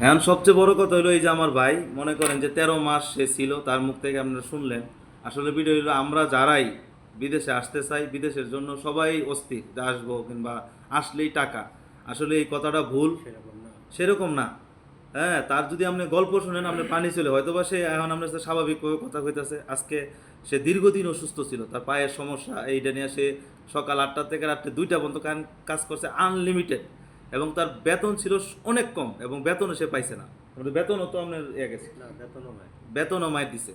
এখন সবচেয়ে বড় কথা হলো এই যে আমার ভাই মনে করেন যে 13 মাস সে ছিল, তার মুখ থেকে আপনারা শুনলেন। আসলে ভিডিও হলো আমরা যারাই বিদেশে আসতে চাই, বিদেশের জন্য সবাই অস্থির যে আসবো কিংবা আসলেই টাকা। আসলে এই কথাটা ভুল, সেরকম না। সেরকম না। হ্যাঁ, তার যদি আপনি গল্প শুনেন আপনি পানি চলে, হয়তো বা সে এখন আপনার সাথে স্বাভাবিকভাবে কথা কইতাছে। আজকে সে দীর্ঘদিন অসুস্থ ছিল, তার পায়ের সমস্যা, এইটা নিয়ে সে সকাল 8টা থেকে রাত্রে 2টা পর্যন্ত কাজ করছে আনলিমিটেড, এবং তার বেতন ছিল অনেক কম, এবং বেতনও সে পাইছে না। কিন্তু বেতনও তো আপনার গেছে, না, বেতনও হয়। বেতনও মাইর দিছে।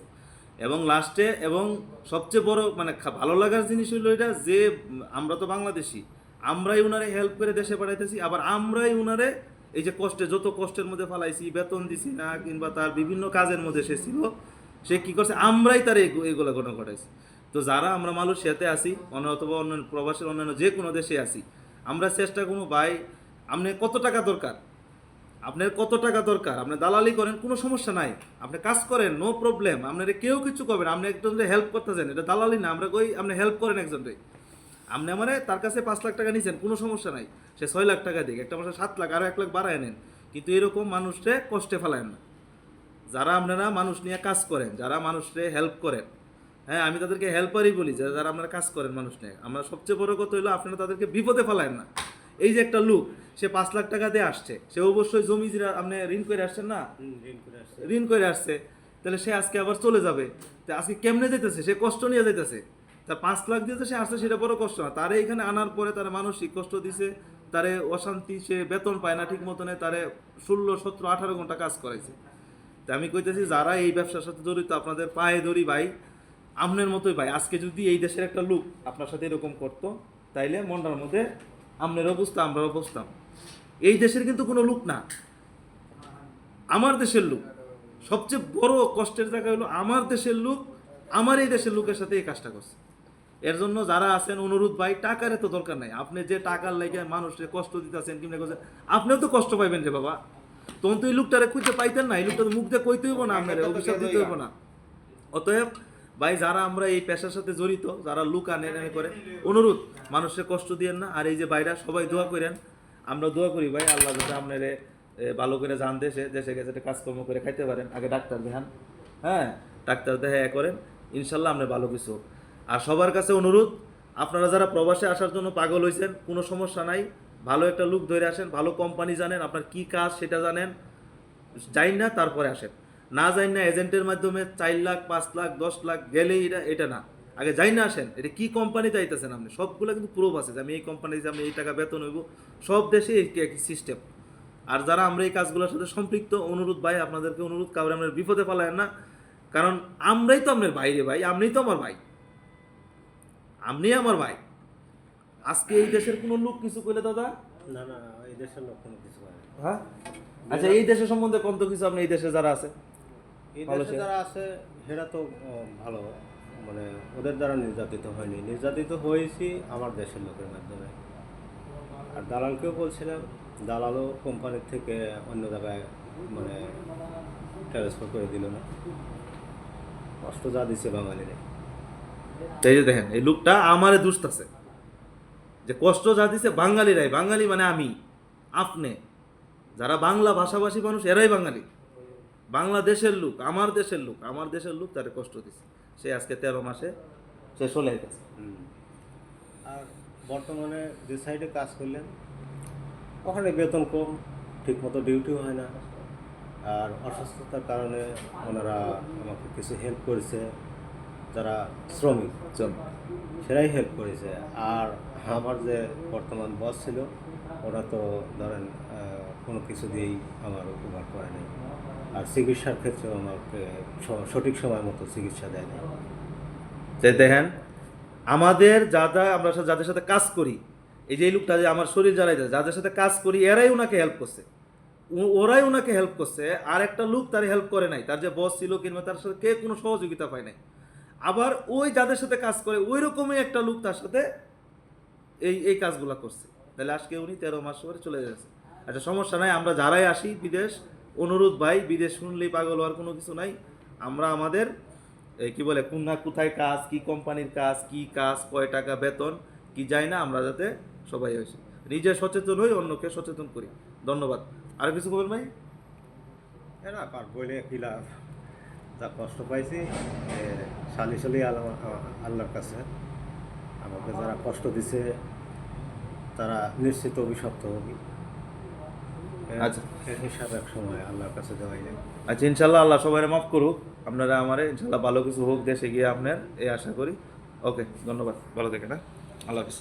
এবং লাস্টে এবং সবচেয়ে বড় মানে ভালো লাগার জিনিস হলো এটা যে আমরা তো বাংলাদেশি, আমরাই উনারে হেল্প করে দেশে পাঠাইতেছি, আবার আমরাই উনারে এই যে কষ্টে যত কষ্টের মধ্যে ফালাইছি, বেতন দিছি না কিংবা তার বিভিন্ন কাজের মধ্যে সে ছিল, সে কি করছে আমরাই তার এগুলো ঘটনা ঘটাইছি। তো যারা আমরা মালয়েশিয়াতে আসি অথবা অন্য প্রবাসের অন্যান্য যে কোনো দেশে আসি, আমরা চেষ্টা করবো ভাই আপনি কত টাকা দরকার, আপনার কত টাকা দরকার, আপনি দালালি করেন কোনো সমস্যা নাই, আপনি কাজ করেন নো প্রবলেম, আপনার কেউ কিছু করবেন, আপনি একজনকে হেল্প করতে চান, এটা দালালি না। আমরা কই আপনি হেল্প করেন একজনকে, আপনি আমার তার কাছে 5 লাখ টাকা নিয়েছেন কোনো সমস্যা নাই, সে 6 লাখ টাকা দিক, একটা মাসে 7 লাখ, আরও 1 লাখ বাড়ায় নেন, কিন্তু এরকম মানুষকে কষ্টে ফেলায় না। যারা আপনারা মানুষ নিয়ে কাজ করেন, যারা মানুষকে হেল্প করেন, হ্যাঁ আমি তাদেরকে হেল্পারই বলি, যারা আপনারা কাজ করেন মানুষ নিয়ে, আমরা সবচেয়ে বড় কথা হলো আপনারা তাদেরকে বিপদে ফেলায়েন না। এই যে একটা লোক, সে 5 লাখ টাকা দিয়ে আসছে, সে অবশ্যই জমি জিরা আপনি ঋণ করে আসছেন না, ঋণ করে আসছে। ঋণ করে আসছে, তাহলে সে আজকে আবার চলে যাবে। তা আজকে কেমনে যেতেছে, সে কষ্ট নিয়ে যেতেছে। তার 5 লাখ দিয়ে সে আসছে, সেটা বড় কষ্ট না, তারে এখানে আনার পরে তারা মানসিক কষ্ট দিছে, তারে অশান্তি, সে বেতন পায় না ঠিক মতনে, তারে 16, 17, 18 ঘন্টা কাজ করাইছে। তা আমি কইতেছি যারা এই ব্যবসার সাথে জড়িত, আপনাদের পায়ে ধরি ভাই, আপনার মতোই ভাই, আজকে যদি এই দেশের একটা লোক আপনার সাথে এরকম করতো, তাইলে মনটার মধ্যে আপনারও বুঝতাম আমরাও বুঝতাম। এই দেশের কিন্তু কোনো লোক না, আমার দেশের লোক। সবচেয়ে বড় কষ্টের জায়গা হলো আমার দেশের লোক, আমার এই দেশের লোকের সাথে এই কাজটা করছে। এর জন্য যারা আছেন অনুরোধ ভাই, টাকার এত দরকার নাই, আপনি যে টাকার লেগে মানুষকে কষ্ট দিতেছেন কিংবা করছেন, আপনিও তো কষ্ট পাইবেন রে বাবা। তখন তো এই লোকটারে খুঁজে পাইতেন না, এই লোকটা তো মুখ দিয়ে কইতে হইব না, আপনার অভিশাপ দিতে হইব না। অতএব ভাই যারা আমরা এই পেশার সাথে জড়িত, যারা লুক আনে করে, অনুরোধ মানুষের কষ্ট দিয়েন না। আর এই যে ভাইরা সবাই দোয়া করেন, আমরা দোয়া করি ভাই আল্লাহ যাতে আপনার ভালো করে যান, দেশে দেশে গেছে কাজকর্ম করে খাইতে পারেন, আগে ডাক্তার দেখান, হ্যাঁ ডাক্তার দেখা করেন, ইনশাল্লাহ আপনার ভালো কিছু হোক। আর সবার কাছে অনুরোধ, আপনারা যারা প্রবাসে আসার জন্য পাগল হয়েছেন, কোনো সমস্যা নাই, ভালো একটা লুক ধরে আসেন, ভালো কোম্পানি জানেন, আপনার কি কাজ সেটা জানেন, যাই না তারপরে আসেন। না যাই না এজেন্টের মাধ্যমে 4 লাখ 5 লাখ 10 লাখ গেলেই এটা এটা না, আগে যাই না আসেন, এটা কি কোম্পানিতে আইতেছেন আপনি, সবগুলো কিন্তু প্রুফ আছে যে আমি এই কোম্পানিতে আমি এই টাকা বেতন হইব, সব দেশে একই সিস্টেম। আর যারা আমরা এই কাজগুলোর সাথে সম্পৃক্ত, অনুরোধ ভাই আপনাদেরকে অনুরোধ, কাউরে আপনার বিপদে ফেলায়েন না, কারণ আমরাই তো আপনার ভাই রে ভাই, আপনিই তো আমার ভাই, আপনি আমার ভাই। আজকে এই দেশের কোনো লোক কিছু কইলে দাদা, না না, এই দেশের লোক কোনো কিছু করে না। হ্যাঁ আচ্ছা এই দেশের সম্বন্ধে কত কিছু আপনি এই দেশে যারা আছে এই ভালো দেশে সে- যারা আছে সেটা তো ভালো, মানে ওদের দ্বারা নির্যাতিত হয়নি, নির্যাতিত হয়েছি আমার দেশের লোকের মাধ্যমে। আর দালালকেও বলছিলাম, দালালও কোম্পানির থেকে অন্য জায়গায় মানে ট্রান্সফার করে দিল না। কষ্ট যা দিচ্ছে বাঙালিরে। এই যে দেখেন এই লোকটা আমারে দুষ্ট আছে, যে কষ্ট যা দিছে বাঙালিরাই, বাঙালি মানে আমি আপনি, যারা বাংলা ভাষাভাষী মানুষ এরাই বাঙালি, বাংলাদেশের লোক, আমার দেশের লোক, আমার দেশের লোক তারে কষ্ট দিছে, সে আজকে 13 মাসে সে চলে গেছে। আর বর্তমানে যে সাইডে কাজ করলেন ওখানে বেতন কম, ঠিকমতো ডিউটিও হয় না। আর অসুস্থতার কারণে ওনারা আমাকে কিছু হেল্প করেছে, যারা শ্রমিক চল সেরাই হেল্প করেছে। আর আমার যে বর্তমান বস ছিল ওরা তো ধরেন কোনো কিছু দিয়েই আমার উপকার করে নেই। আর চিকিৎসার ক্ষেত্রেও আমাকে সঠিক সময় মতো চিকিৎসা দেয় না। যে দেখেন আমাদের যারা আমরা যাদের সাথে কাজ করি, এই যে এই লোকটা যে আমার শরীর জ্বালাই দেয়, যাদের সাথে কাজ করি এরাই ওনাকে হেল্প করছে, ওরাই ওনাকে হেল্প করছে, আর একটা লোক তার হেল্প করে নাই, তার যে বস ছিল কিংবা তার সাথে কে কোনো সহযোগিতা পায় নাই। আবার ওই যাদের সাথে কাজ করে ওই রকমই একটা লোক তার সাথে এই এই কাজগুলো করছে, তাহলে আজকে উনি 13 মাস পরে চলে যাচ্ছে। আচ্ছা সমস্যা নাই, আমরা যারাই আসি বিদেশ, অনুরোধ ভাই বিদেশ শুনলেই পাগল হওয়ার কোনো কিছু নাই। আমরা আমাদের কি বলে কোন না কোথায় কাজ, কি কোম্পানির কাজ, কি কাজ, কয় টাকা বেতন কি যায় না, আমরা যাতে সবাই হয়েছি নিজে সচেতন হই, অন্যকে সচেতন করি। ধন্যবাদ। আর কিছু বলবেন ভাই? না পার বইলে কি লাভ, যা কষ্ট পাইছি সালি আল্লাহর কাছে। আমাকে যারা কষ্ট দিছে তারা নিশ্চিত অভিশপ্ত হবে। আচ্ছা। এর হিসাব এক সময় আল্লাহর কাছে দেওয়াই যায়। আচ্ছা, ইনশাল্লাহ আল্লাহ সবাই মাফ করুক, আপনারা আমারে ইনশাল্লাহ ভালো কিছু হোক দেশে গিয়ে আপনার এই আশা করি। ওকে, ধন্যবাদ, ভালো থাকেন, হ্যাঁ, আল্লাহ হাফিজ।